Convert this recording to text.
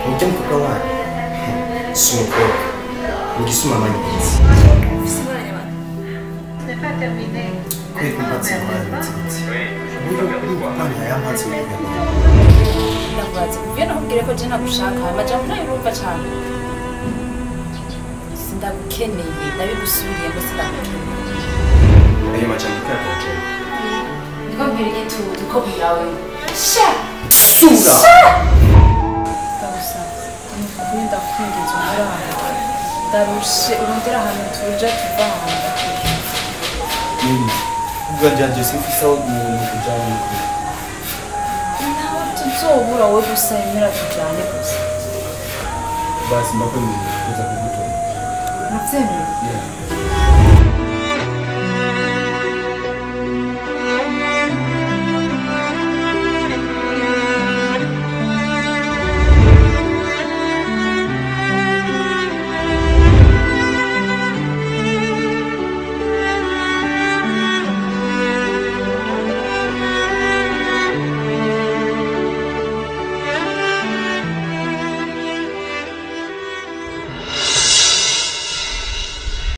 Ujya mukobwa wanyu si umukobwa ugisuma amanyinzi kwe kumbatsi kwayo batsinzi uri gupanga y'amazi ndakubaza uvye nakubwire ko je nagushaka amajambo nayo urumva cyane sindagukeneye ndabigusubiriye ngo sindagukeneye ayo majambo kyakoje niko mbwira igitutu ko birawe sha sura ukuri ndakwingiza umuranga ndarushe urondera ahantu tuja tuvanga ubwa ryanje simfise aho umuntu kujana nawe tuzobura wowe gusa yemera tujane gusa basi mbakwemeye kuza kugutora navyemeye